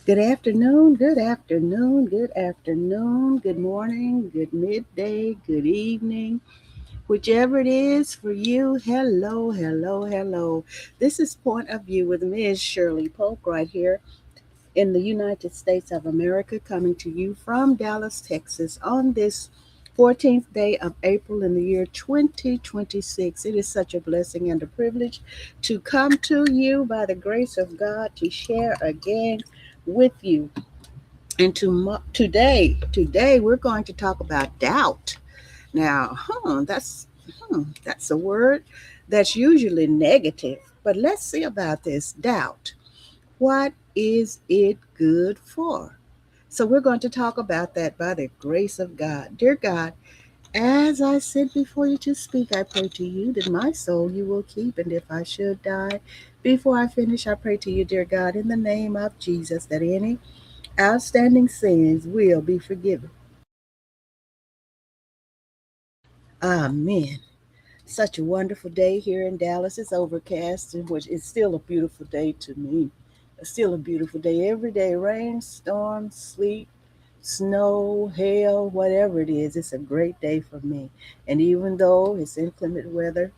Good afternoon, good afternoon, good afternoon, good morning, good midday, good evening, whichever it is for you. Hello, hello, hello. This is Point of View with Ms. Shirley Polk right here in the United States of America, coming to you from Dallas, Texas on this 14th day of April in the year 2026. It is such a blessing and a privilege to come to you by the grace of God to share again with you. And today we're going to talk about doubt. Now, that's a word that's usually negative, but let's see about this doubt. What is it good for? So we're going to talk about that by the grace of God. Dear God, as I sit before you to speak, I pray to you that my soul you will keep, and if I should die before I finish, I pray to you, dear God, in the name of Jesus, that any outstanding sins will be forgiven. Amen. Such a wonderful day here in Dallas. It's overcast, which is still a beautiful day to me. It's still a beautiful day every day. Rain, storm, sleet, snow, hail, whatever it is, it's a great day for me. And even though it's inclement weather,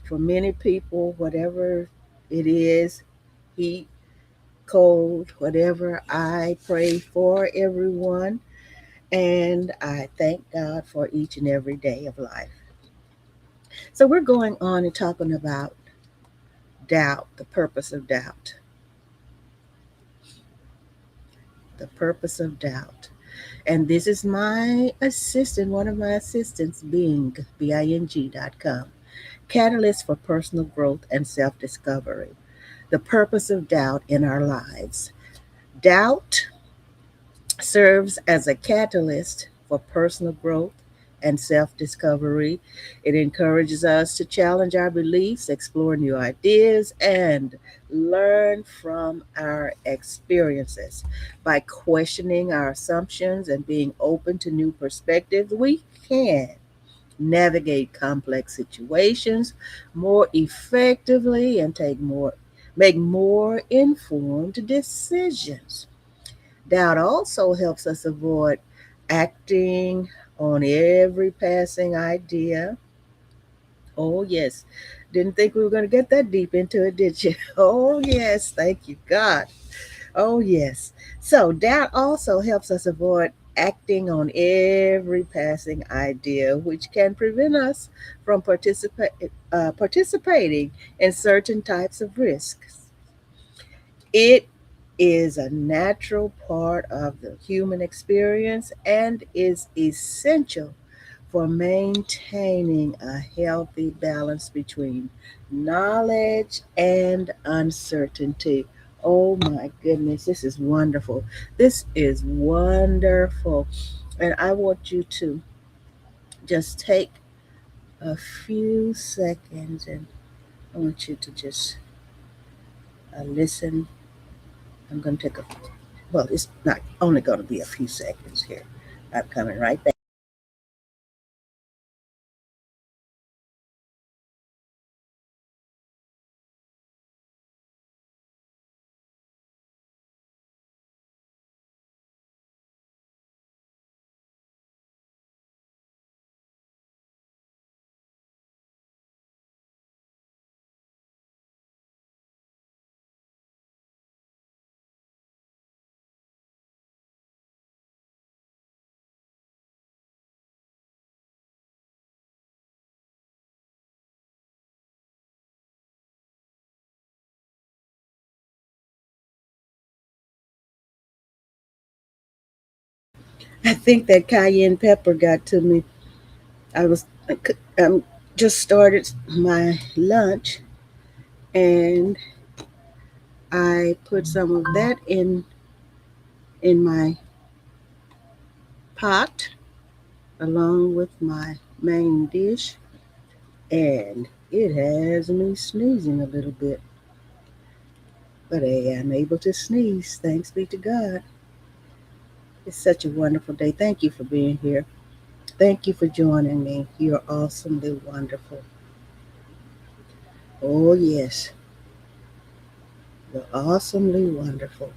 for many people, whatever it is, heat, cold, whatever, I pray for everyone. And I thank God for each and every day of life. So we're going on and talking about doubt, the purpose of doubt, the purpose of doubt. And this is my assistant, one of my assistants, Bing.com, Catalyst for Personal Growth and Self Discovery. The purpose of doubt in our lives. Doubt serves as a catalyst for personal growth and self discovery. It encourages us to challenge our beliefs, explore new ideas, and learn from our experiences. By questioning our assumptions and being open to new perspectives, we can navigate complex situations more effectively and make more informed decisions. Doubt also helps us avoid acting on every passing idea. Oh, yes. Didn't think we were going to get that deep into it, did you? Oh, yes. Thank you, God. Oh, yes. So, doubt also helps us avoid acting on every passing idea, which can prevent us from participating in certain types of risks. It is a natural part of the human experience and is essential for maintaining a healthy balance between knowledge and uncertainty. Oh my goodness, this is wonderful. This is wonderful. And I want you to just take a few seconds and I want you to just listen. I'm going to take a Well, it's not only going to be a few seconds here. I'm coming right back. I think that cayenne pepper got to me. I was um, just started my lunch and I put some of that in my pot along with my main dish, and it has me sneezing a little bit. But hey, I'm able to sneeze. Thanks be to God. It's such a wonderful day. Thank you for being here. Thank you for joining me. You're awesomely wonderful. Oh, yes, you're awesomely wonderful.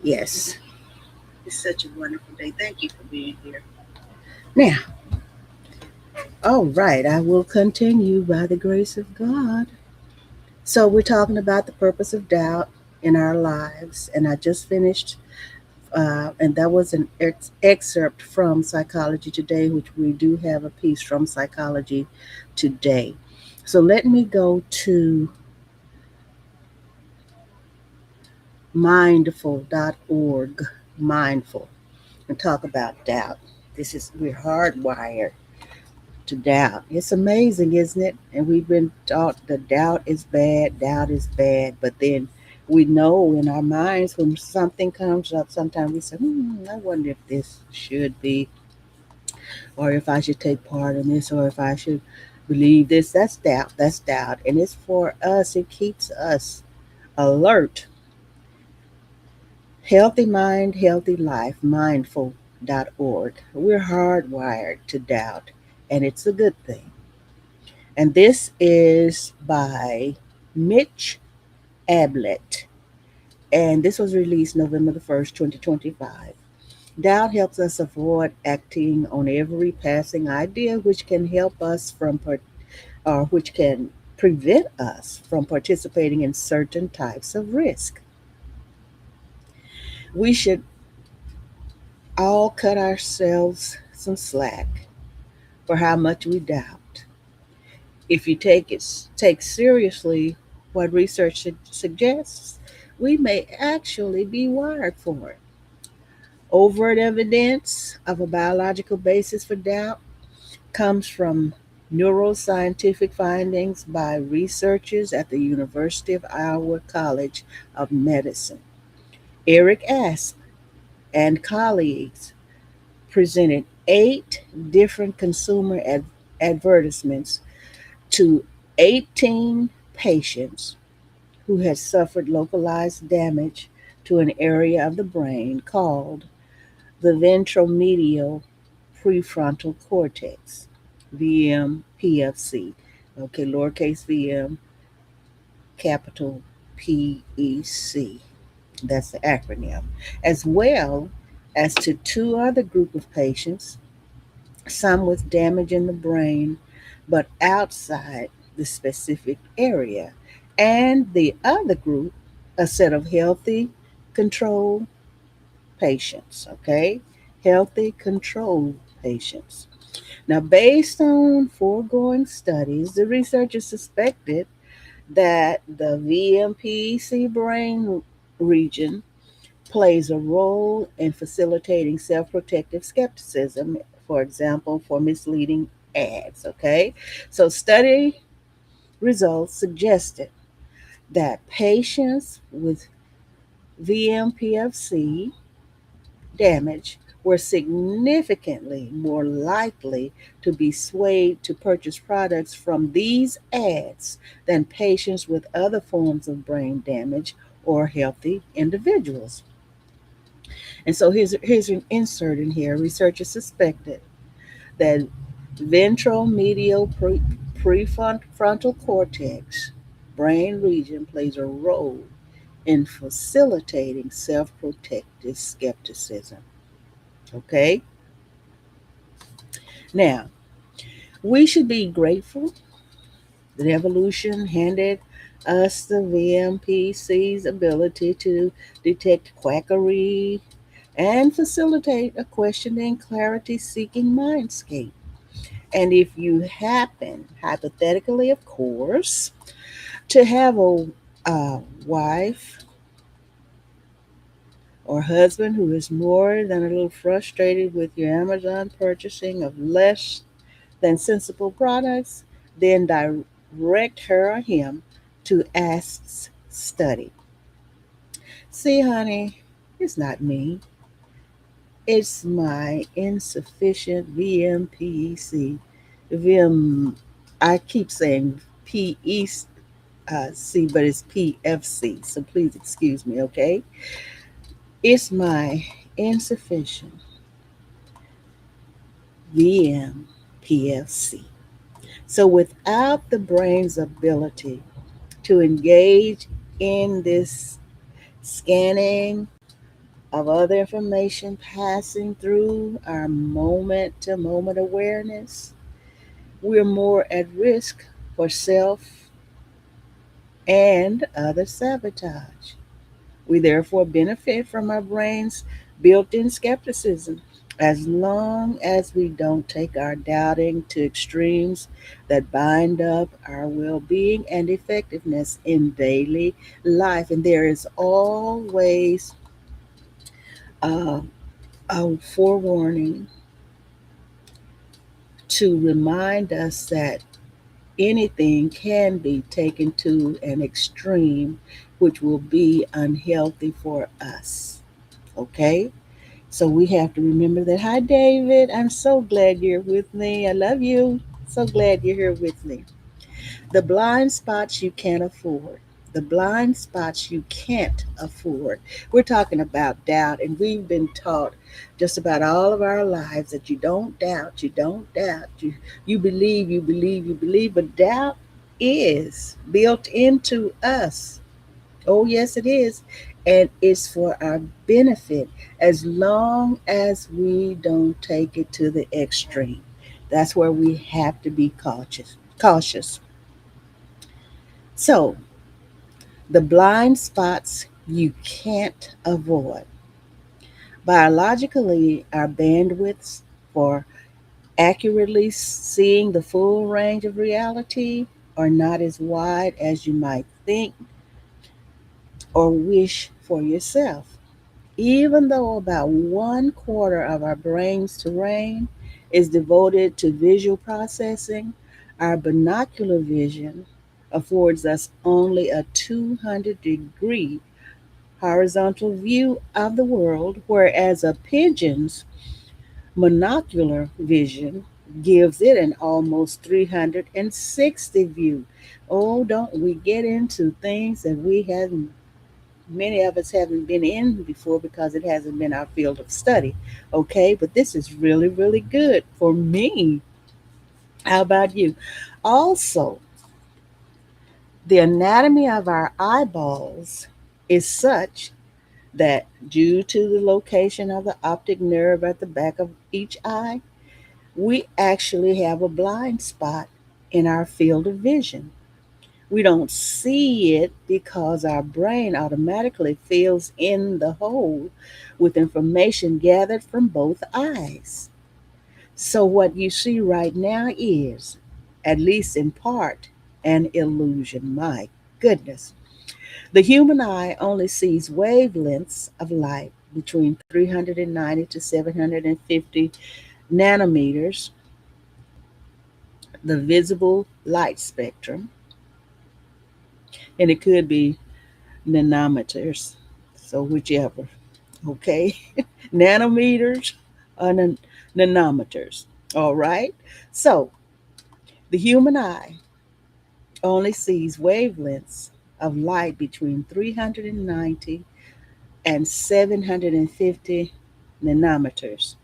Yes. It's such a wonderful day. Thank you for being here. Now, all right, I will continue by the grace of God. So, we're talking about the purpose of doubt in our lives, and I just finished, and that was an excerpt from Psychology Today, which we do have a piece from Psychology Today. So, let me go to mindful.org, mindful, and talk about doubt. We're hardwired to doubt. It's amazing, isn't it? And we've been taught that doubt is bad. But then we know in our minds when something comes up, sometimes we say, I wonder if this should be, or if I should take part in this, or if I should believe this. That's doubt. That's doubt. And it's for us, it keeps us alert. Healthy mind, healthy life, mindful.org. We're hardwired to doubt, and it's a good thing. And this is by Mitch Ablett. And this was released November the 1st, 2025. Doubt helps us avoid acting on every passing idea which can help us or which can prevent us from participating in certain types of risk. We should all cut ourselves some slack for how much we doubt. If you take seriously what research suggests, we may actually be wired for it. Overt evidence of a biological basis for doubt comes from neuroscientific findings by researchers at the University of Iowa College of Medicine. Eric Asp and colleagues presented 8 different consumer advertisements to 18 patients who had suffered localized damage to an area of the brain called the ventromedial prefrontal cortex, VMPFC. Okay, lowercase vm, capital PEC. That's the acronym. As well as to 2 other group of patients, some with damage in the brain, but outside the specific area. And the other group, a set of healthy, controlled patients, okay? Healthy, controlled patients. Now, based on foregoing studies, the researchers suspected that the VMPC brain region plays a role in facilitating self protective skepticism, for example, for misleading ads. Okay, so study results suggested that patients with VMPFC damage were significantly more likely to be swayed to purchase products from these ads than patients with other forms of brain damage or healthy individuals. And so here's an insert in here. Researchers suspected that ventromedial prefrontal cortex brain region plays a role in facilitating self-protective skepticism. Okay? Now, we should be grateful that evolution handed us the VMPC's ability to detect quackery and facilitate a questioning, clarity seeking mindscape. And if you happen, hypothetically, of course, to have a wife or husband who is more than a little frustrated with your Amazon purchasing of less than sensible products, then direct her or him to Ask's study. See, honey, it's not me. It's my insufficient VMPEC. VM, I keep saying PEC, but it's PFC. So please excuse me, okay? It's my insufficient VMPFC. So without the brain's ability to engage in this scanning of other information passing through our moment to moment awareness, we're more at risk for self and other sabotage. We therefore benefit from our brain's built in skepticism as long as we don't take our doubting to extremes that bind up our well being and effectiveness in daily life. And there is always uh, a forewarning to remind us that anything can be taken to an extreme which will be unhealthy for us. Okay? So we have to remember that. Hi, David. I'm so glad you're with me. I love you. So glad you're here with me. The blind spots you can't afford. The blind spots you can't afford. We're talking about doubt, and we've been taught just about all of our lives that you don't doubt, you don't doubt, you believe, you believe, you believe, but doubt is built into us. Oh, yes, it is. And it's for our benefit as long as we don't take it to the extreme. That's where we have to be cautious. Cautious. So, the blind spots you can't avoid. Biologically, our bandwidths for accurately seeing the full range of reality are not as wide as you might think or wish for yourself. Even though about 1/4 of our brain's terrain is devoted to visual processing, our binocular vision affords us only a 200-degree horizontal view of the world, whereas a pigeon's monocular vision gives it an almost 360 view. Oh, don't we get into things that we haven't, many of us haven't been in before because it hasn't been our field of study. Okay, but this is really, really good for me. How about you? Also, the anatomy of our eyeballs is such that due to the location of the optic nerve at the back of each eye, we actually have a blind spot in our field of vision. We don't see it because our brain automatically fills in the hole with information gathered from both eyes. So, what you see right now is, at least in part, an illusion. My goodness. The human eye only sees wavelengths of light between 390 to 750 nanometers, the visible light spectrum, and it could be nanometers, so whichever, okay? Nanometers or nanometers, all right? So the human eye only sees wavelengths of light between 390 and 750 nanometers,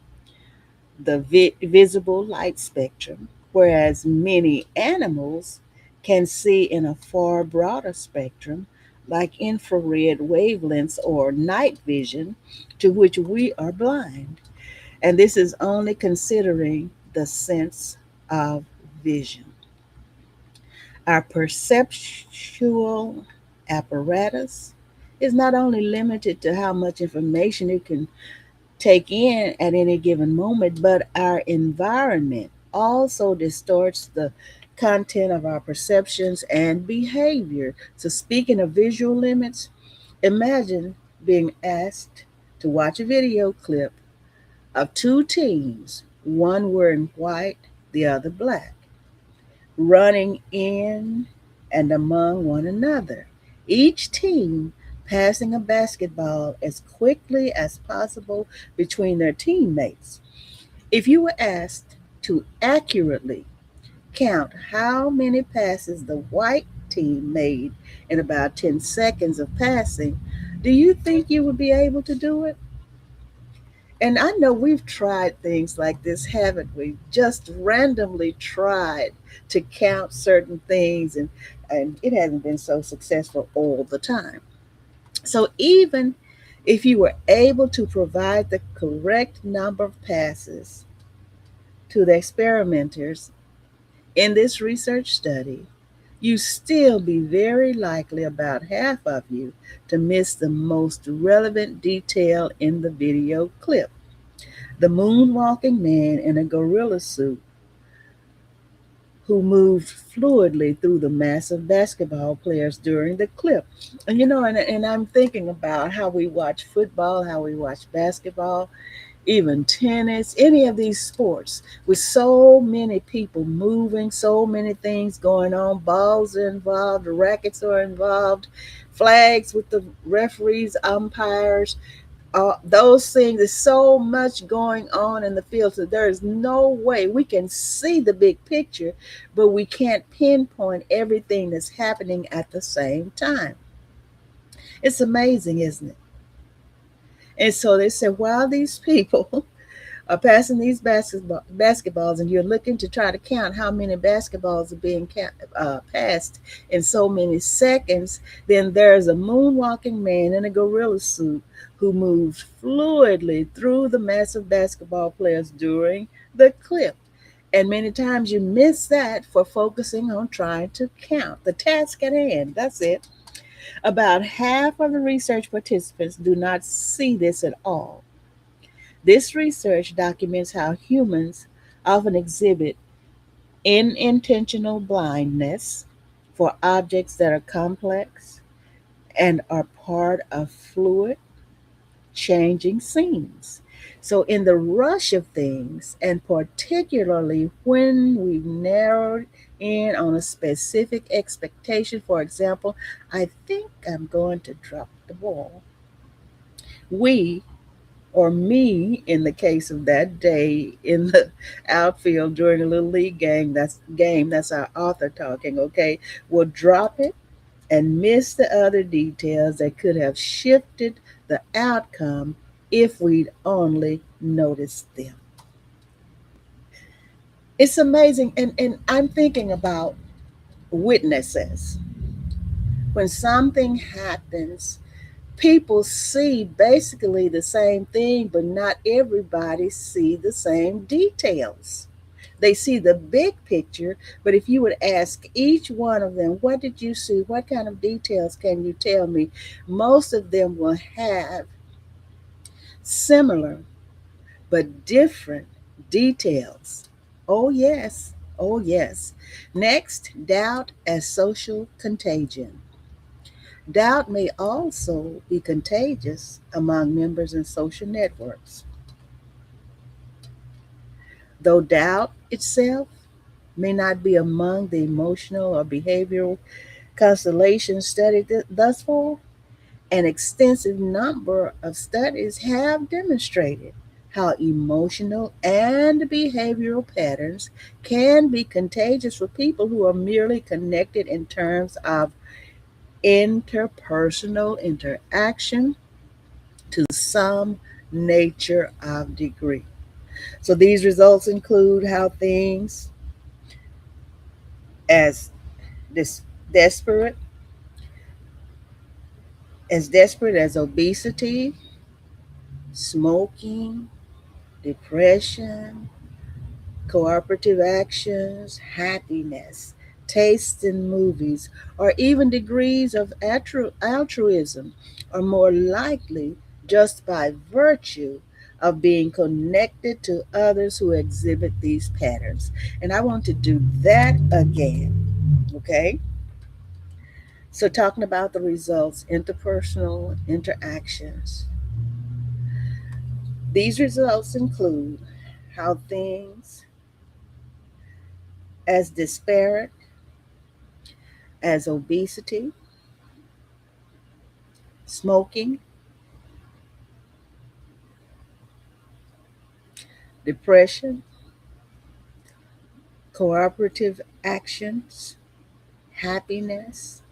the visible light spectrum, whereas many animals can see in a far broader spectrum, like infrared wavelengths or night vision, to which we are blind. And this is only considering the sense of vision. Our perceptual apparatus is not only limited to how much information it can take in at any given moment, but our environment also distorts the content of our perceptions and behavior. So, speaking of visual limits, imagine being asked to watch a video clip of two teams, one wearing white, the other black, running in and among one another. Each team passing a basketball as quickly as possible between their teammates. If you were asked to accurately count how many passes the white team made in about 10 seconds of passing, do you think you would be able to do it? And I know we've tried things like this, haven't we? Just randomly tried to count certain things, and it hasn't been so successful all the time. So even If you were able to provide the correct number of passes to the experimenters in this research study, you still be very likely, about half of you, to miss the most relevant detail in the video clip. The moonwalking man in a gorilla suit who moved fluidly through the massive basketball players during the clip. And I'm thinking about how we watch football, how we watch basketball, even tennis, any of these sports, with so many people moving, so many things going on. Balls are involved, rackets are involved, flags with the referees, umpires, those things. There's so much going on in the field, so there is no way we can see the big picture, but we can't pinpoint everything that's happening at the same time. It's amazing, isn't it? And so they said, while these people are passing these basketballs, and you're looking to try to count how many basketballs are being passed in so many seconds, then there's a moonwalking man in a gorilla suit who moved fluidly through the massive basketball players during the clip. And many times you miss that for focusing on trying to count the task at hand. That's it. About half of the research participants do not see this at all. This research documents how humans often exhibit unintentional blindness for objects that are complex and are part of fluid, changing scenes. So, in the rush of things, and particularly when we've narrowed in on a specific expectation, for example, I think I'm going to drop the ball, we, or me in the case of that day in the outfield during a little league game, that's our author talking, okay, will drop it and miss the other details that could have shifted the outcome if we'd only noticed them. It's amazing. And I'm thinking about witnesses. When something happens, people see basically the same thing, but not everybody see the same details. They see the big picture, but if you would ask each one of them, what did you see? What kind of details can you tell me? Most of them will have similar but different details. Oh, yes. Oh, yes. Next, doubt as social contagion. Doubt may also be contagious among members in social networks. Though doubt itself may not be among the emotional or behavioral constellations studied thus far, an extensive number of studies have demonstrated how emotional and behavioral patterns can be contagious for people who are merely connected in terms of interpersonal interaction to some nature of degree. So these results include how things as this desperate desperate as obesity, smoking, depression, cooperative actions, happiness, tastes in movies, or even degrees of altruism are more likely just by virtue of being connected to others who exhibit these patterns. And I want to do that again, okay? So, talking about the results, interpersonal interactions, these results include how things as disparate as obesity, smoking, depression, cooperative actions, happiness,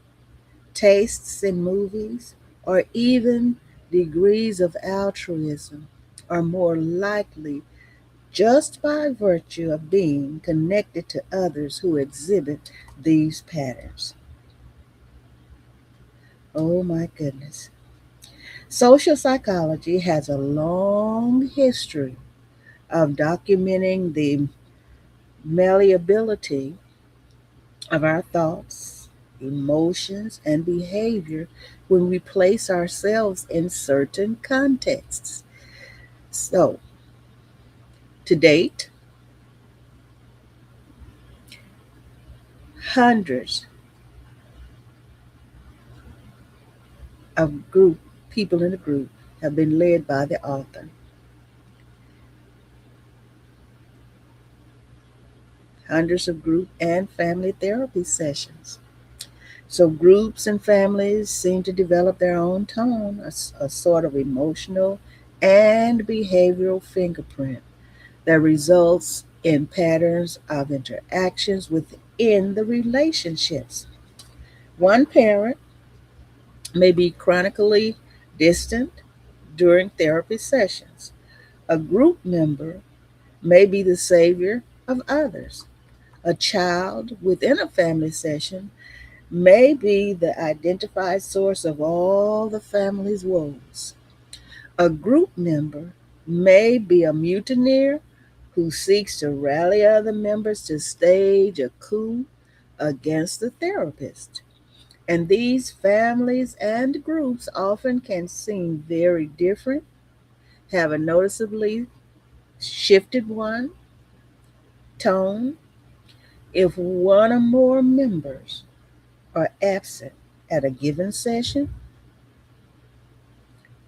tastes in movies, or even degrees of altruism are more likely just by virtue of being connected to others who exhibit these patterns. Oh my goodness. Social psychology has a long history of documenting the malleability of our thoughts, emotions, and behavior when we place ourselves in certain contexts. So, to date, hundreds of people in the group have been led by the author. Hundreds of group and family therapy sessions. So groups and families seem to develop their own tone, a sort of emotional and behavioral fingerprint that results in patterns of interactions within the relationships. One parent may be chronically distant during therapy sessions. A group member may be the savior of others. A child within a family session may be the identified source of all the family's woes. A group member may be a mutineer who seeks to rally other members to stage a coup against the therapist. And these families and groups often can seem very different, have a noticeably shifted one tone if one or more members are absent at a given session.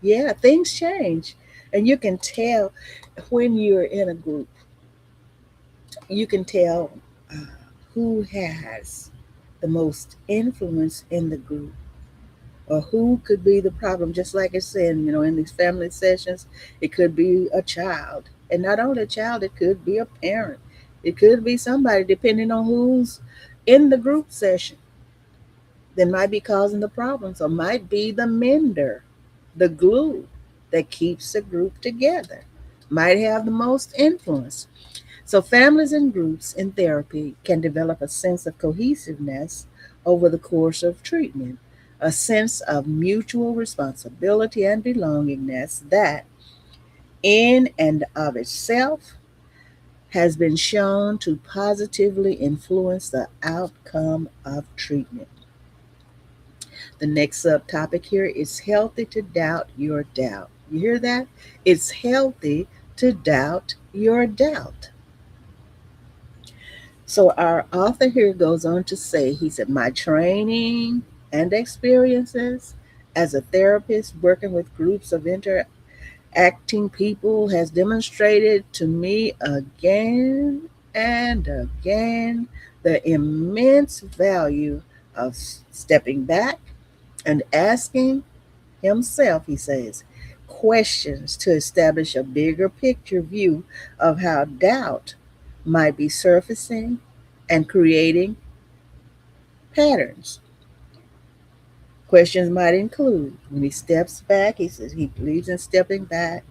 Yeah, things change. And you can tell when you're in a group, you can tell uh, who has the most influence in the group or who could be the problem. Just like I said, in these family sessions, it could be a child. And not only a child, it could be a parent. It could be somebody, depending on who's in the group session, that might be causing the problems or might be the mender, the glue that keeps the group together, might have the most influence. So, families and groups in therapy can develop a sense of cohesiveness over the course of treatment, a sense of mutual responsibility and belongingness that, in and of itself, has been shown to positively influence the outcome of treatment. The next subtopic here is healthy to doubt your doubt. You hear that? It's healthy to doubt your doubt. So our author here goes on to say, he said, my training and experiences as a therapist working with groups of interacting people has demonstrated to me again and again the immense value of stepping back and asking himself, he says, questions to establish a bigger picture view of how doubt might be surfacing and creating patterns. Questions might include when he steps back, he says he believes in stepping back,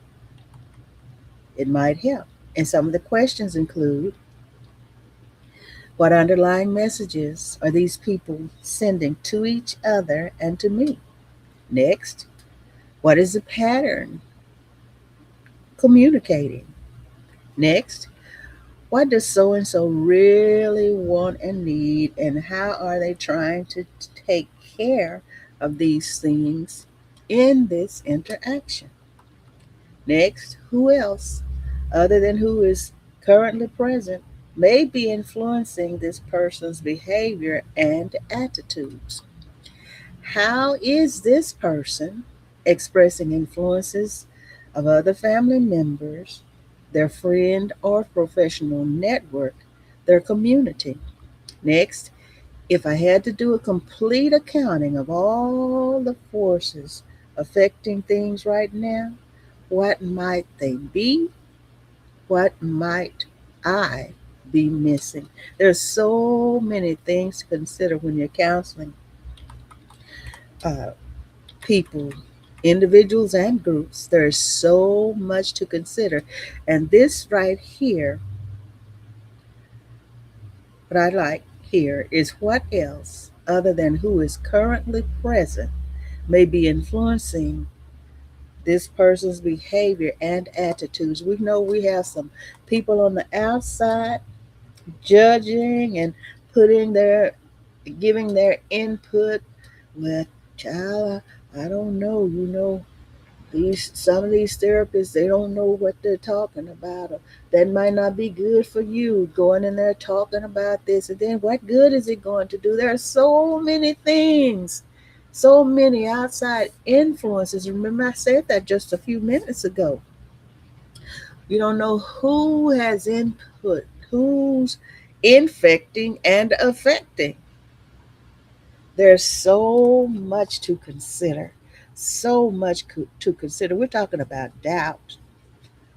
it might help. And some of the questions include, what underlying messages are these people sending to each other and to me? Next, what is the pattern communicating? Next, what does so and so really want and need, and how are they trying to take care of these things in this interaction? Next, who else, other than who is currently present, may be influencing this person's behavior and attitudes? How is this person expressing influences of other family members, their friend or professional network, their community? Next, if I had to do a complete accounting of all the forces affecting things right now, what might they be? What might I be missing? There's so many things to consider when you're counseling uh, people, individuals and groups. There's so much to consider. And this right here, what I like here is what else, other than who is currently present, may be influencing this person's behavior and attitudes. We know we have some people on the outside judging and putting their giving their input. Well, child, I don't know. These some of these therapists, they don't know what they're talking about. Or that might not be good for you, going in there talking about this, and then what good is it going to do? There are so many things, so many outside influences. Remember, I said that just a few minutes ago. You don't know who has input, who's infecting and affecting. There's so much to consider. So much to consider. We're talking about doubt.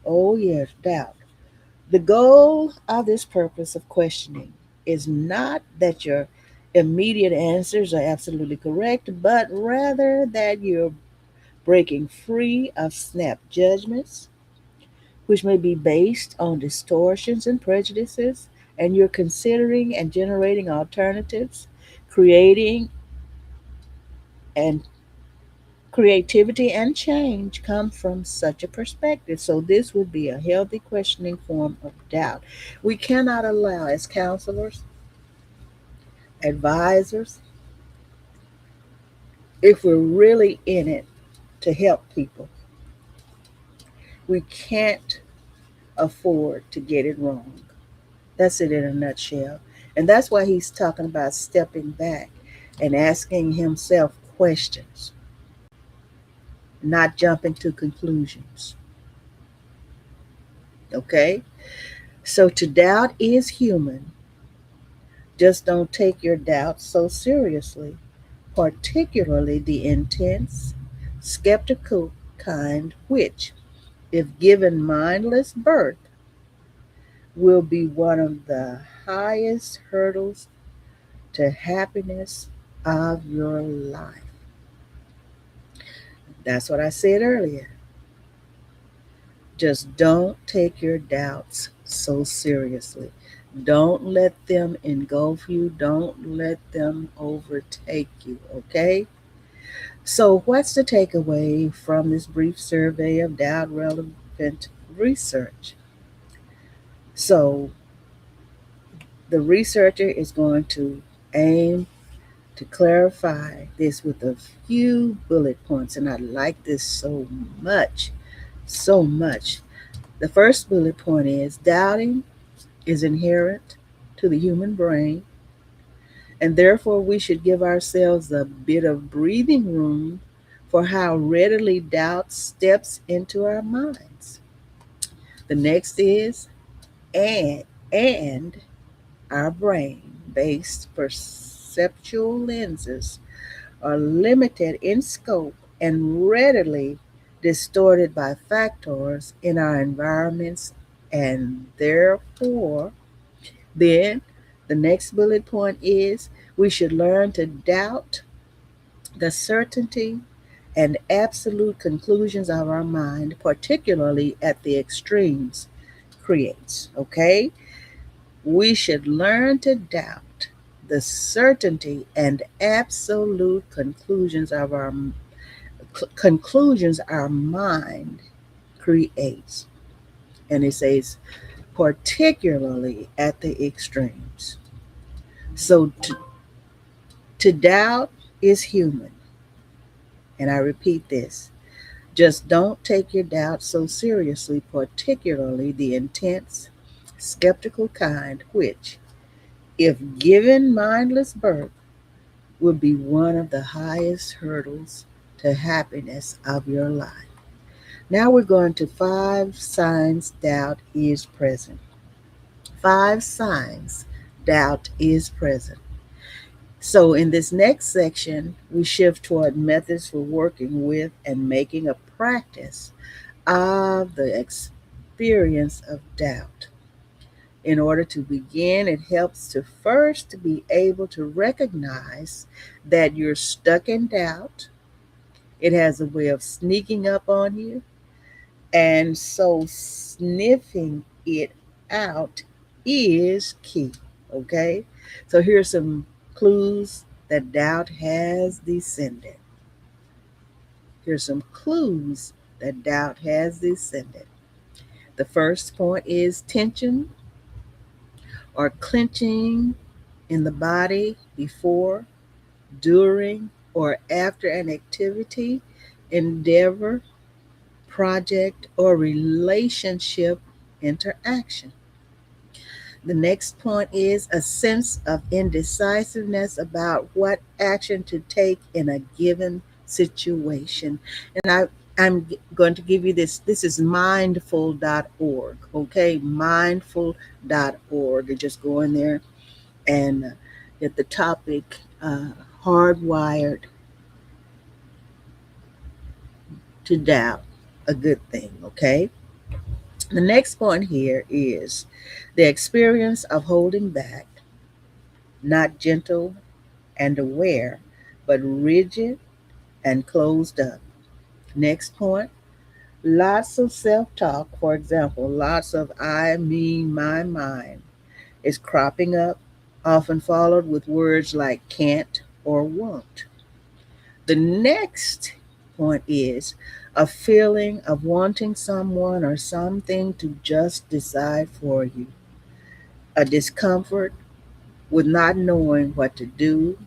Oh, yes, doubt. The goal of this purpose of questioning is not that your immediate answers are absolutely correct, but rather that you're breaking free of snap judgments, which may be based on distortions and prejudices, and you're considering and generating alternatives, creating and creativity and change come from such a perspective. So, this would be a healthy questioning form of doubt. We cannot allow, as counselors, advisors, if we're really in it to help people, we can't afford to get it wrong. That's it in a nutshell. And that's why he's talking about stepping back and asking himself questions, not jumping to conclusions. Okay? So, to doubt is human. Just don't take your doubts so seriously, particularly the intense, skeptical kind, which, if given mindless birth, will be one of the highest hurdles to happiness of your life. That's what I said earlier. Just don't take your doubts so seriously. Don't let them engulf you. Don't let them overtake you, okay? So, what's the takeaway from this brief survey of doubt relevant research? So, the researcher is going to aim to clarify this with a few bullet points, and I like this so much, so much. The first bullet point is doubting is inherent to the human brain, and therefore we should give ourselves a bit of breathing room for how readily doubt steps into our minds. The next is and and our brain based perceptual lenses are limited in scope and readily distorted by factors in our environments, and therefore then the next bullet point is we should learn to doubt the certainty and absolute conclusions of our mind, particularly at the extremes, creates. Okay? We should learn to doubt the certainty and absolute conclusions our mind creates. And it says, particularly at the extremes. So to doubt is human. And I repeat this, just don't take your doubts so seriously, particularly the intense, skeptical kind, which, if given mindless birth, would be one of the highest hurdles to happiness of your life. Now we're going to 5 signs doubt is present. 5 signs doubt is present. So, in this next section, we shift toward methods for working with and making a practice of the experience of doubt. In order to begin, it helps to first be able to recognize that you're stuck in doubt. It has a way of sneaking up on you, and so sniffing it out is key. Okay? So, here's some clues that doubt has descended. Here's some clues that doubt has descended. The first point is tension or clenching in the body before, during, or after an activity, endeavor, project, or relationship interaction. The next point is a sense of indecisiveness about what action to take in a given situation. And I'm going to give you this. This is mindful.org, okay? Mindful.org. You just go in there and get the topic hardwired to doubt, a good thing, okay? The next point here is the experience of holding back, not gentle and aware, but rigid and closed up. Next point, lots of self talk, for example, lots of I, me, my, mine is cropping up, often followed with words like can't or won't. The next point is a feeling of wanting someone or something to just decide for you, a discomfort with not knowing what to do,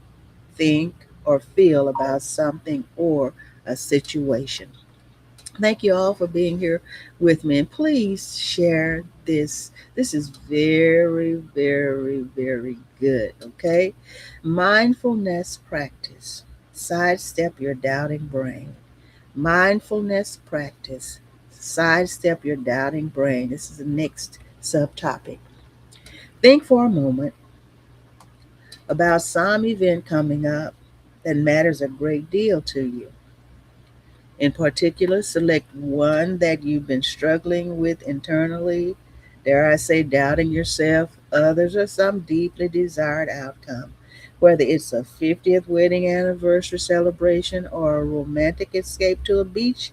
think, or feel about something or a situation. Thank you all for being here with me. And please share this. This is very, very, very good. Okay. Mindfulness practice. Sidestep your doubting brain. Mindfulness practice. Sidestep your doubting brain. This is the next subtopic. Think for a moment about some event coming up that matters a great deal to you. In particular, select one that you've been struggling with internally, dare I say, doubting yourself, others, or some deeply desired outcome. Whether it's a 50th wedding anniversary celebration or a romantic escape to a beach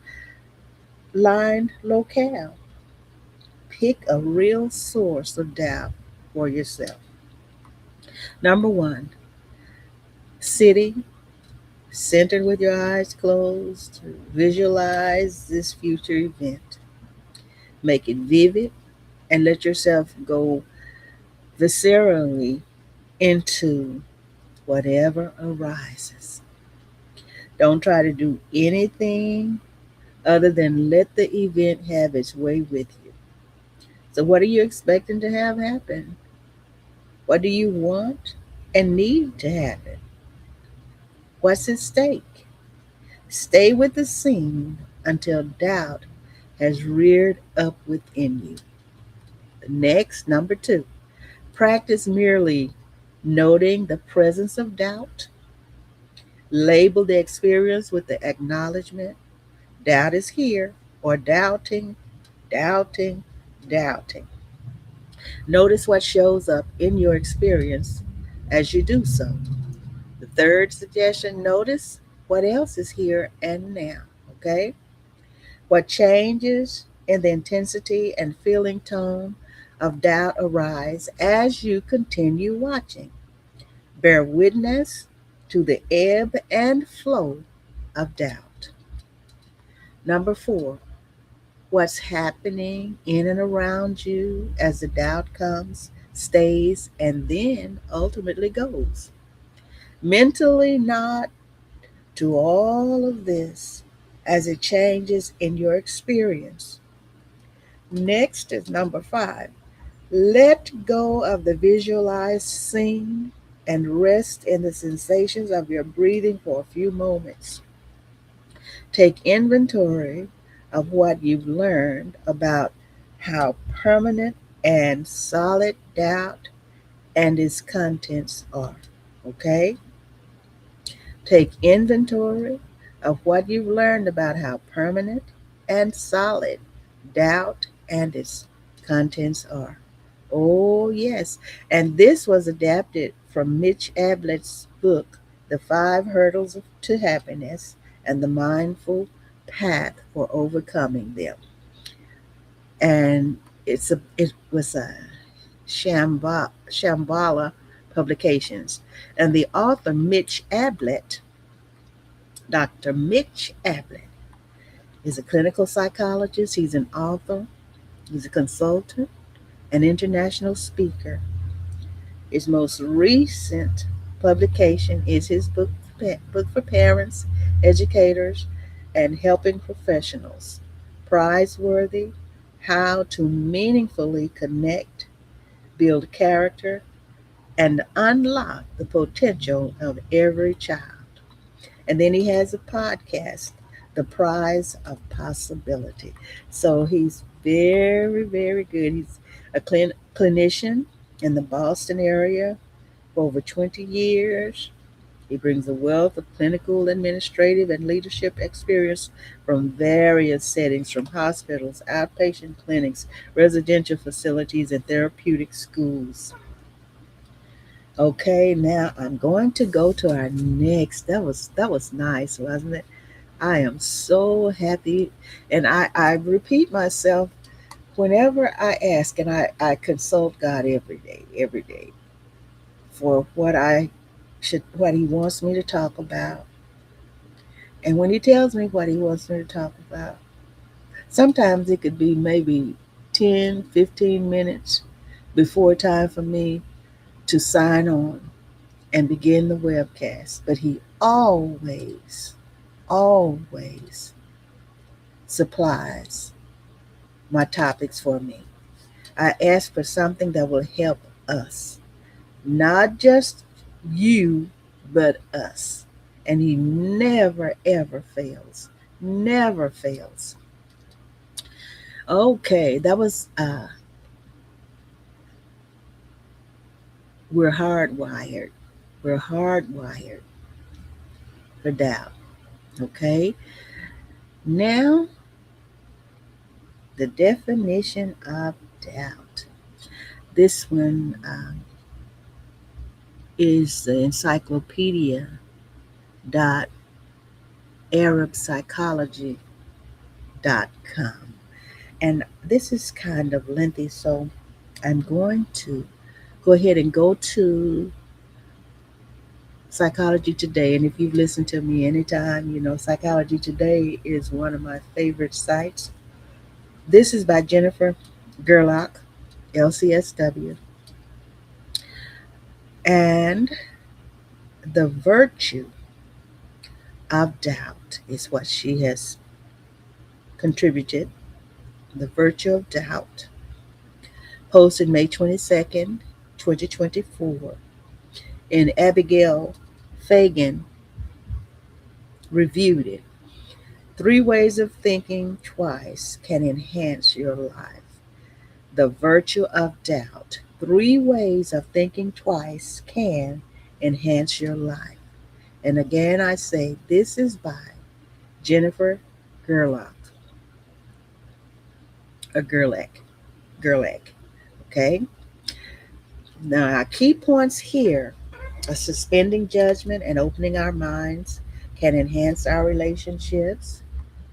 lined locale, pick a real source of doubt for yourself. Number one, sitting centered with your eyes closed, visualize this future event. Make it vivid and let yourself go viscerally into whatever arises. Don't try to do anything other than let the event have its way with you. So, what are you expecting to have happen? What do you want and need to happen? What's at stake? Stay with the scene until doubt has reared up within you. Next, number two, practice merely noting the presence of doubt. Label the experience with the acknowledgement doubt is here, or doubting, doubting, doubting. Notice what shows up in your experience as you do so. The third suggestion, notice what else is here and now, okay? What changes in the intensity and feeling tone of doubt arise as you continue watching. Bear witness to the ebb and flow of doubt. Number four, what's happening in and around you as the doubt comes, stays, and then ultimately goes. Mentally nod to all of this as it changes in your experience. Next is number five. Let go of the visualized scene and rest in the sensations of your breathing for a few moments. Take inventory of what you've learned about how permanent and solid doubt and its contents are. Okay? Take inventory of what you've learned about how permanent and solid doubt and its contents are. Oh, yes. And this was adapted from Mitch Ablett's book, The Five Hurdles to Happiness and the Mindful Path for Overcoming Them. And it was a Shambhala Publications. And the author, Mitch Ablett, Dr. Mitch Ablett, He's a clinical psychologist, he's an author, he's a consultant, an international speaker. His most recent publication is his book for parents, educators, and helping professionals. Prizeworthy: How to Meaningfully Connect, Build Character, and Unlock the Potential of Every Child. And then he has a podcast, The Prize of Possibility. So he's very, very good. He's a clinician in the Boston area for over 20 years. He brings a wealth of clinical, administrative, and leadership experience from various settings, from hospitals, outpatient clinics, residential facilities, and therapeutic schools. Okay, now I'm going to go to our next. That was nice, wasn't it? I am so happy, and I repeat myself whenever I ask, and I consult God every day for what He wants me to talk about. And when He tells me what He wants me to talk about, sometimes it could be maybe 10, 15 minutes before time for me to sign on and begin the webcast. But He always supplies my topics for me. I ask for something that will help us, not just you, but us. And He never, ever fails. Never fails. Okay, that was, we're hardwired. We're hardwired for doubt. Okay, now the definition of doubt. This one is the encyclopedia dot arabpsychology.com. And this is kind of lengthy, so I'm going to go ahead and go to Psychology Today. And if you've listened to me anytime, you know Psychology Today is one of my favorite sites. This is by Jennifer Gerlach, LCSW. And the virtue of doubt is what she has contributed. The virtue of doubt, posted May 22nd, 2024. And Abigail Fagan reviewed it. 3 ways of thinking twice can enhance your life. The virtue of doubt. 3 ways of thinking twice can enhance your life. And again, I say this is by Jennifer Gerlach, or Gerlach. Okay. Now, our key points here are suspending judgment and opening our minds can enhance our relationships.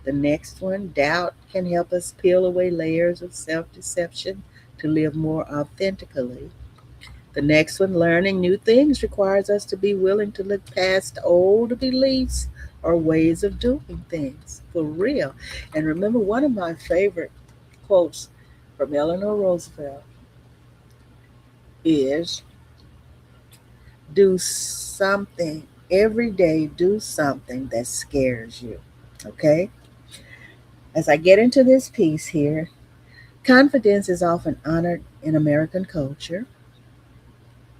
The next one, doubt can help us peel away layers of self deception to live more authentically. The next one, learning new things requires us to be willing to look past old beliefs or ways of doing things. For real. And remember, one of my favorite quotes from Eleanor Roosevelt is, do something every day, do something that scares you. Okay? As I get into this piece here, confidence is often honored in American culture,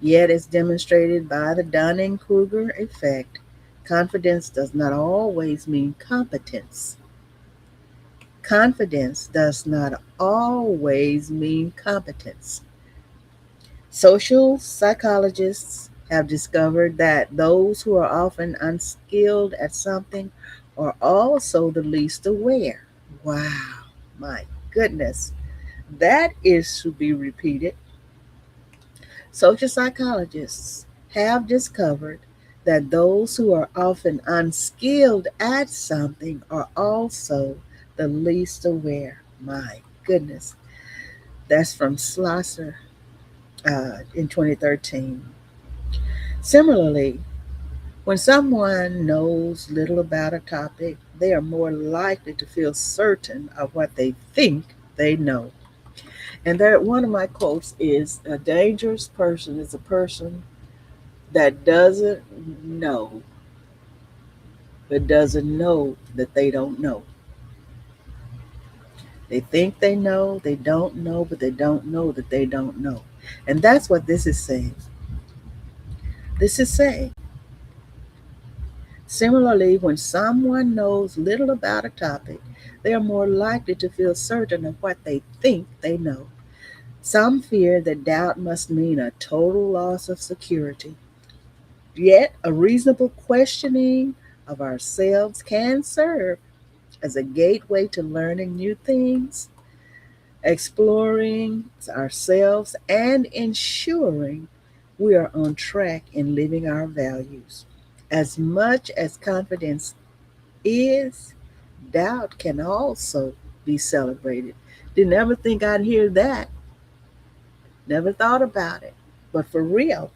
yet, as demonstrated by the Dunning Kruger effect, confidence does not always mean competence. Confidence does not always mean competence. Social psychologists have discovered that those who are often unskilled at something are also the least aware. Wow, my goodness. That is to be repeated. Social psychologists have discovered that those who are often unskilled at something are also the least aware. My goodness. That's from Schlosser in 2013. Similarly, When someone knows little about a topic, they are more likely to feel certain of what they think they know. And there, one of my quotes is a dangerous person is a person that doesn't know, but doesn't know that they don't know. They think they know, they don't know, but they don't know that they don't know. And that's what this is saying. This is saying, similarly, when someone knows little about a topic, they are more likely to feel certain of what they think they know. Some fear that doubt must mean a total loss of security. Yet, a reasonable questioning of ourselves can serve as a gateway to learning new things, exploring ourselves, and ensuring we are on track in living our values. As much as confidence is, doubt can also be celebrated. Didn't ever think I'd hear that, never thought about it. But for real,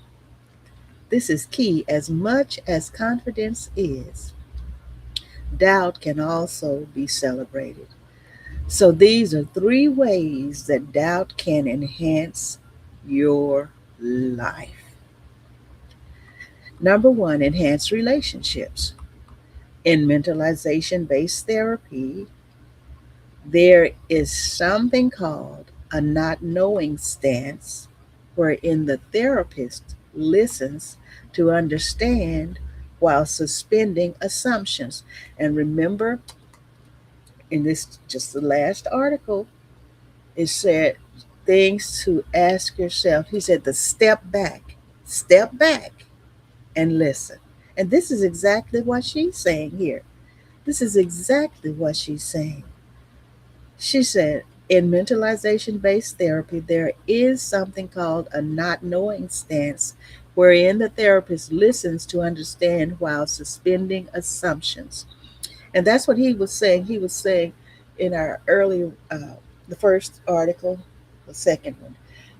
this is key. As much as confidence is, doubt can also be celebrated. So these are three ways that doubt can enhance your life. Number one, enhance relationships. In mentalization based therapy, there is something called a not knowing stance, wherein the therapist listens to understand while suspending assumptions. And remember, in this just the last article, it said things to ask yourself. He said to step back and listen. And this is exactly what she's saying here. This is exactly what she's saying. She said, in mentalization based therapy, there is something called a not knowing stance, wherein the therapist listens to understand while suspending assumptions. And that's what he was saying. He was saying in our early, the first article, the second one,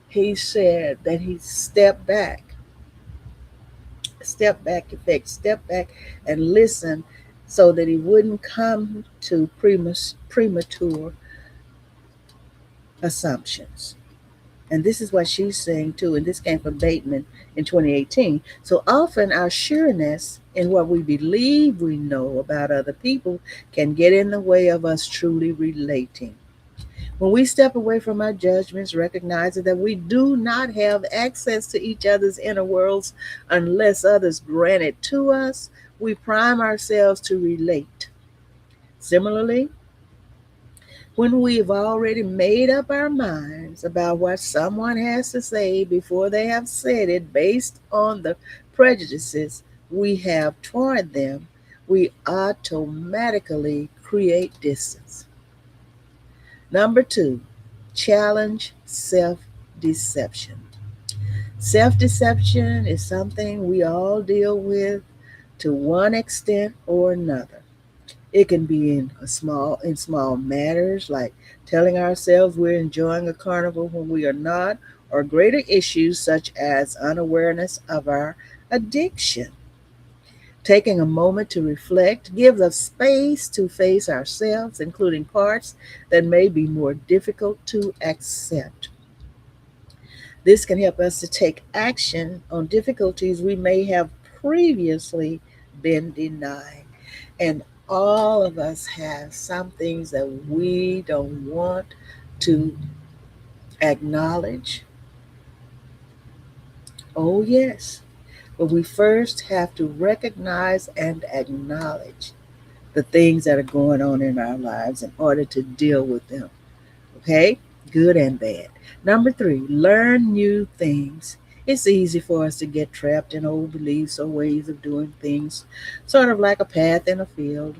he said that he step back and listen so that he wouldn't come to premature assumptions. And this is what she's saying too. And this came from Bateman in 2018. So often our sureness in what we believe we know about other people can get in the way of us truly relating. When we step away from our judgments, recognizing that we do not have access to each other's inner worlds unless others grant it to us, we prime ourselves to relate. Similarly, when we've already made up our minds about what someone has to say before they have said it based on the prejudices we have toward them, we automatically create distance. Number two, challenge self deception. Self deception is something we all deal with to one extent or another. It can be in small matters like telling ourselves we're enjoying a carnival when we are not, or greater issues such as unawareness of our addiction. Taking a moment to reflect gives us space to face ourselves, including parts that may be more difficult to accept. This can help us to take action on difficulties we may have previously been denying. And all of us have some things that we don't want to acknowledge. Oh, yes. But we first have to recognize and acknowledge the things that are going on in our lives in order to deal with them. Okay? Good and bad. Number three, learn new things. It's easy for us to get trapped in old beliefs or ways of doing things, sort of like a path in a field.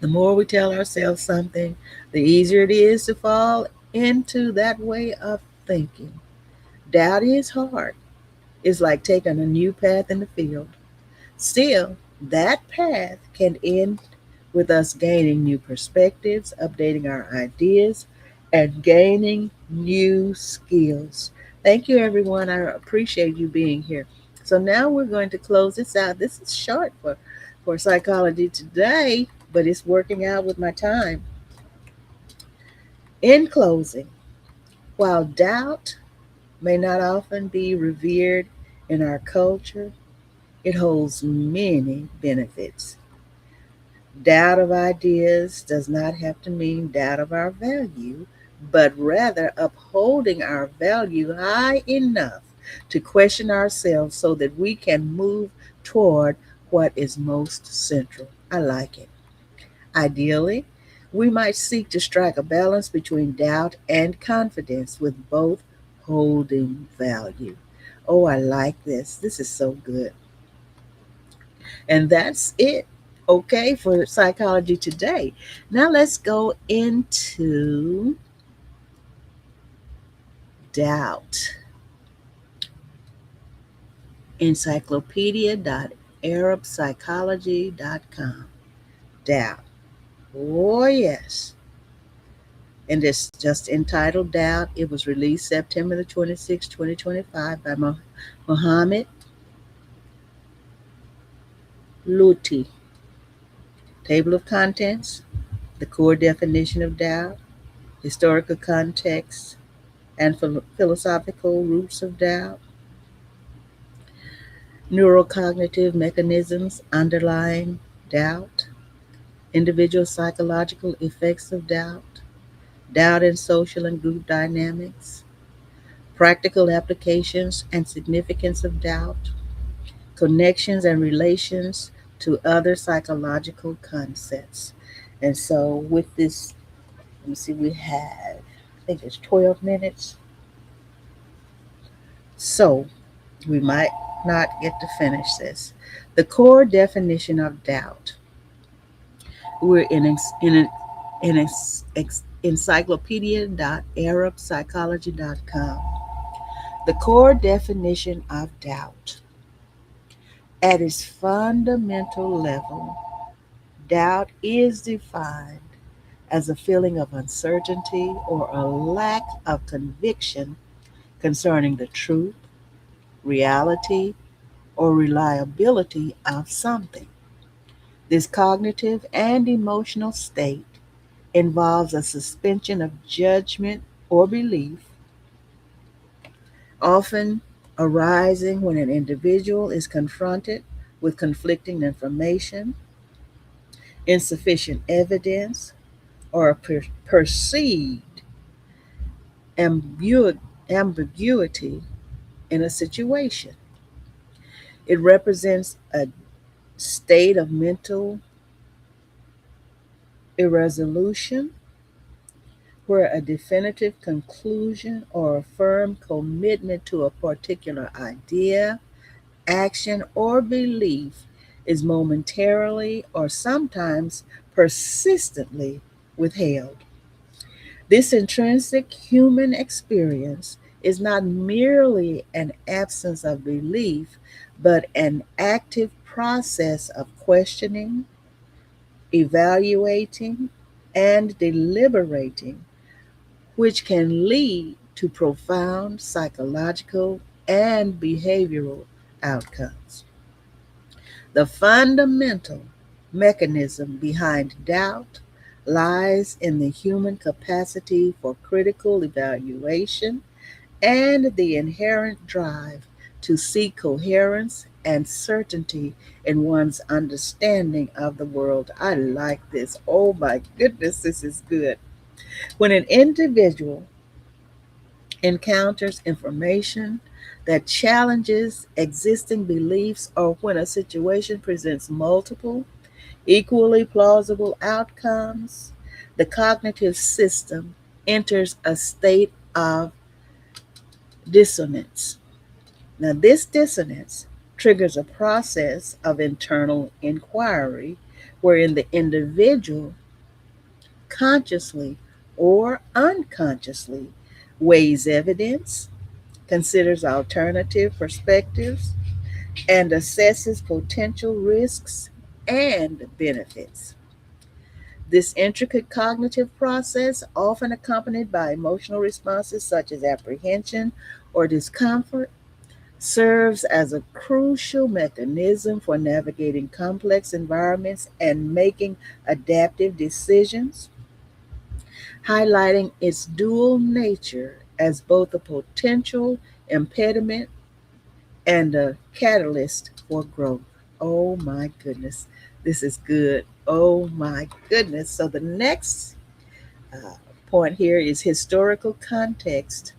The more we tell ourselves something, the easier it is to fall into that way of thinking. Doubt is hard. It's like taking a new path in the field. Still, that path can end with us gaining new perspectives, updating our ideas, and gaining new skills. Thank you, everyone. I appreciate you being here. So now we're going to close this out. This is short for psychology today, but it's working out with my time. In closing, while doubt may not often be revered in our culture, it holds many benefits. Doubt of ideas does not have to mean doubt of our value, but rather upholding our value high enough to question ourselves so that we can move toward what is most central. I like it. Ideally, we might seek to strike a balance between doubt and confidence, with both holding value. Oh, I like this. This is so good. And that's it, okay, for psychology today. Now let's go into doubt. Encyclopedia.arabpsychology.com. Doubt. Oh, yes. And it's just entitled Doubt. It was released September the 26th, 2025 by Mohammed Luti. Table of contents, the core definition of doubt, historical context, and philosophical roots of doubt, neurocognitive mechanisms underlying doubt, individual psychological effects of doubt, doubt in social and group dynamics, practical applications and significance of doubt, connections and relations to other psychological concepts. And so, with this, let me see, we have, I think it's 12 minutes. So, we might not get to finish this. The core definition of doubt. We're in encyclopedia.arabpsychology.com. The core definition of doubt. At its fundamental level, doubt is defined as a feeling of uncertainty or a lack of conviction concerning the truth, reality, or reliability of something. This cognitive and emotional state involves a suspension of judgment or belief, often arising when an individual is confronted with conflicting information, insufficient evidence, or a perceived ambiguity in a situation. It represents a state of mental irresolution where a definitive conclusion or a firm commitment to a particular idea, action, or belief is momentarily or sometimes persistently withheld. This intrinsic human experience is not merely an absence of belief, but an active process of questioning, evaluating, and deliberating, which can lead to profound psychological and behavioral outcomes. The fundamental mechanism behind doubt lies in the human capacity for critical evaluation and the inherent drive to seek coherence and certainty in one's understanding of the world. I like this. Oh my goodness, this is good. When an individual encounters information that challenges existing beliefs, or when a situation presents multiple, equally plausible outcomes, the cognitive system enters a state of dissonance. Now, this dissonance triggers a process of internal inquiry wherein the individual consciously or unconsciously weighs evidence, considers alternative perspectives, and assesses potential risks and benefits. This intricate cognitive process, often accompanied by emotional responses such as apprehension or discomfort, serves as a crucial mechanism for navigating complex environments and making adaptive decisions, highlighting its dual nature as both a potential impediment and a catalyst for growth. Oh my goodness, this is good. Oh my goodness. So the next uh, point here is historical context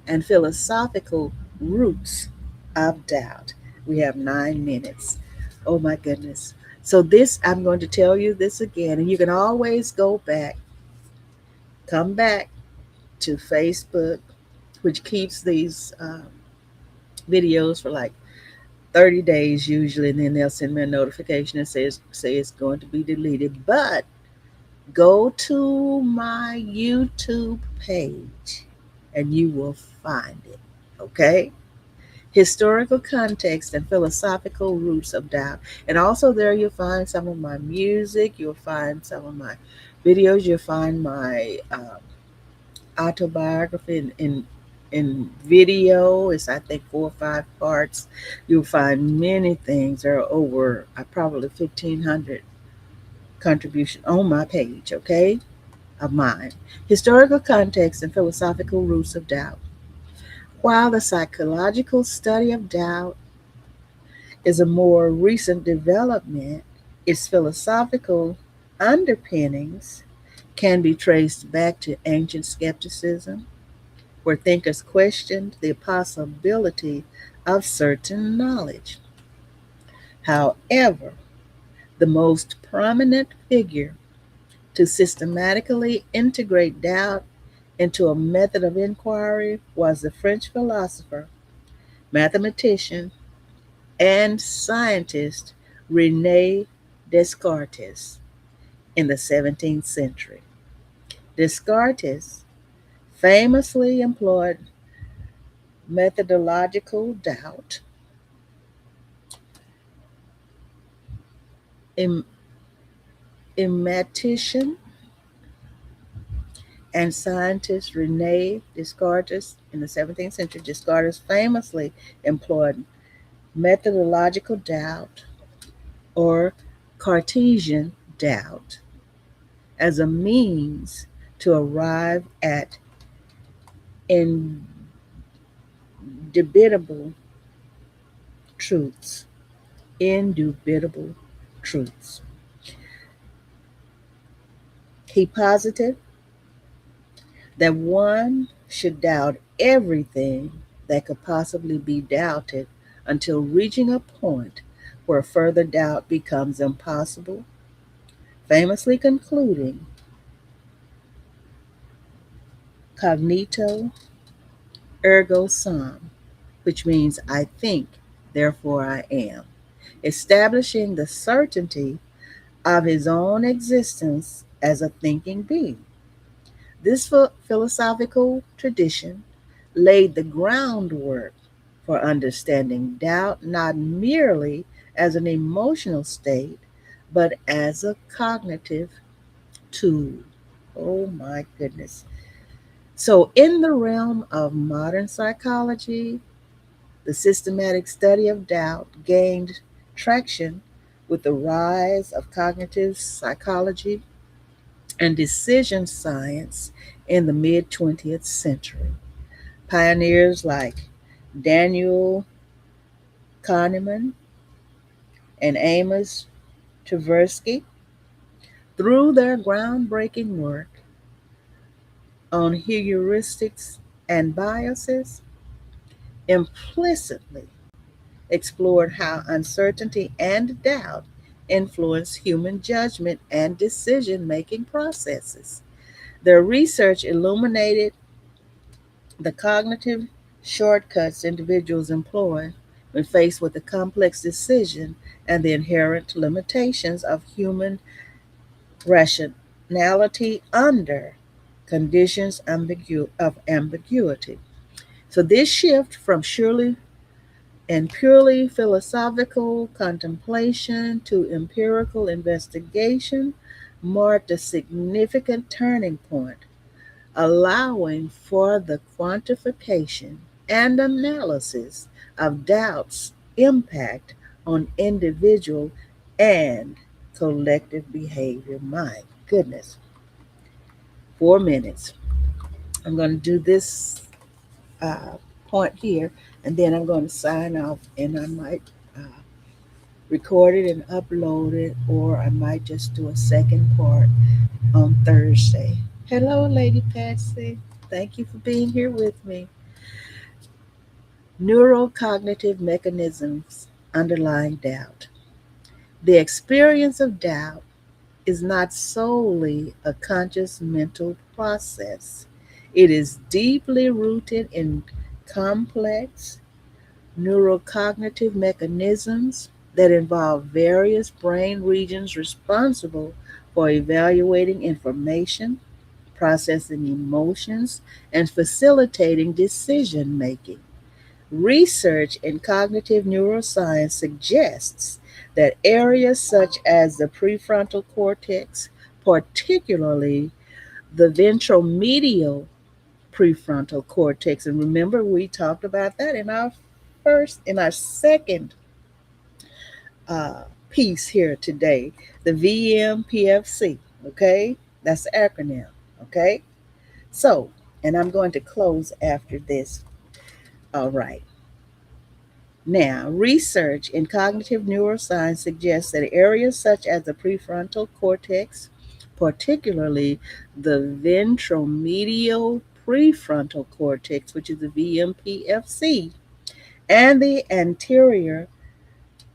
and philosophical roots of doubt. We have 9 minutes. Oh my goodness. So, this, I'm going to tell you this again, and you can always go back, come back to Facebook, which keeps these videos for like 30 days usually, and then they'll send me a notification and say it's going to be deleted. But go to my YouTube page and you will find it. Okay? Historical context and philosophical roots of doubt. And also, there you'll find some of my music, you'll find some of my videos, you'll find my autobiography in video. It's, I think, 4 or 5 parts. You'll find many things. There are over probably 1,500 contribution on my page, okay, of mine. Historical context and philosophical roots of doubt. While the psychological study of doubt is a more recent development, its philosophical underpinnings can be traced back to ancient skepticism, where thinkers questioned the possibility of certain knowledge. However, the most prominent figure to systematically integrate doubt into a method of inquiry was the French philosopher, mathematician, and scientist Rene Descartes in the 17th century. Descartes famously employed methodological doubt. Im- Immatician and scientist Rene Descartes in the 17th century, Descartes famously employed methodological doubt or Cartesian doubt as a means to arrive at indubitable truths. Indubitable truths. He posited that one should doubt everything that could possibly be doubted until reaching a point where further doubt becomes impossible, famously concluding, cognito ergo sum, which means I think, therefore I am, establishing the certainty of his own existence as a thinking being. This philosophical tradition laid the groundwork for understanding doubt not merely as an emotional state, but as a cognitive tool. Oh my goodness. So, in the realm of modern psychology, the systematic study of doubt gained traction with the rise of cognitive psychology and decision science in the mid 20th century. Pioneers like Daniel Kahneman and Amos Tversky, through their groundbreaking work on heuristics and biases, implicitly explored how uncertainty and doubt influence human judgment and decision making processes. Their research illuminated the cognitive shortcuts individuals employ when faced with a complex decision and the inherent limitations of human rationality under conditions of ambiguity. So, this shift from surely and purely philosophical contemplation to empirical investigation marked a significant turning point, allowing for the quantification and analysis of doubt's impact on individual and collective behavior. My goodness, 4 minutes. I'm going to do this uh, point here, and then I'm going to sign off, and I might record it and upload it, or I might just do a second part on Thursday. Hello, Lady Patsy. Thank you for being here with me. Neurocognitive mechanisms underlying doubt. The experience of doubt is not solely a conscious mental process, it is deeply rooted in complex neurocognitive mechanisms that involve various brain regions responsible for evaluating information, processing emotions, and facilitating decision making. Research in cognitive neuroscience suggests that areas such as the prefrontal cortex, particularly the ventromedial prefrontal cortex, and remember we talked about that in our second uh, piece here today, the VMPFC. Okay, that's the acronym. Okay, so, and I'm going to close after this. All right. Now, research in cognitive neuroscience suggests that areas such as the prefrontal cortex, particularly the ventromedial prefrontal cortex, which is the VMPFC, and the anterior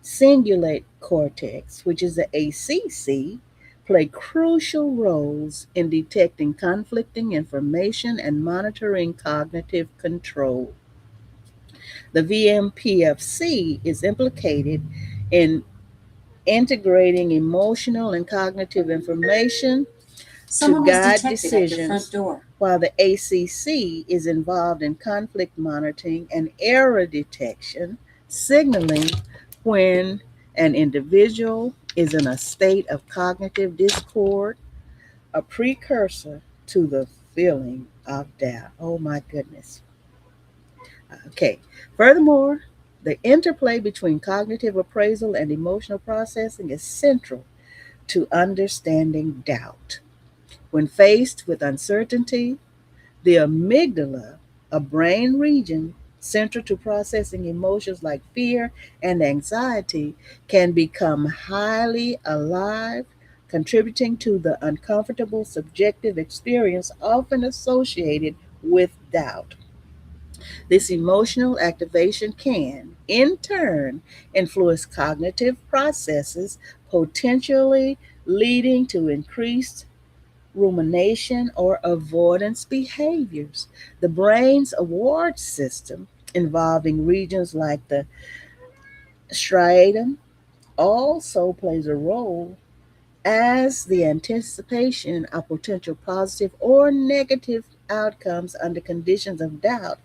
cingulate cortex, which is the ACC, play crucial roles in detecting conflicting information and monitoring cognitive control. The VMPFC is implicated in integrating emotional and cognitive information to guide decisions, while the ACC is involved in conflict monitoring and error detection, signaling when an individual is in a state of cognitive discord, a precursor to the feeling of doubt. Oh my goodness. Okay. Furthermore, the interplay between cognitive appraisal and emotional processing is central to understanding doubt. When faced with uncertainty, the amygdala, a brain region central to processing emotions like fear and anxiety, can become highly alive, contributing to the uncomfortable subjective experience often associated with doubt. This emotional activation can, in turn, influence cognitive processes, potentially leading to increased rumination or avoidance behaviors. The brain's award system, involving regions like the striatum, also plays a role as the anticipation of potential positive or negative outcomes under conditions of doubt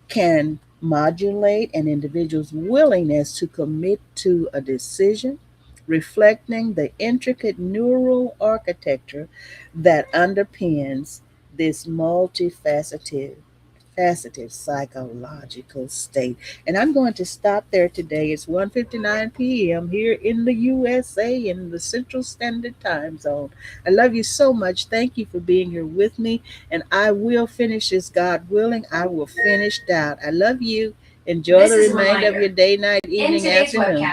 can modulate an individual's willingness to commit to a decision, reflecting the intricate neural architecture that underpins this faceted psychological state. And I'm going to stop there today. It's 1:59 p.m. here in the USA in the Central Standard Time Zone. I love you so much. Thank you for being here with me. And I will finish this, God willing. I will finish doubt. I love you. Enjoy the remainder of your day, night, evening, afternoon.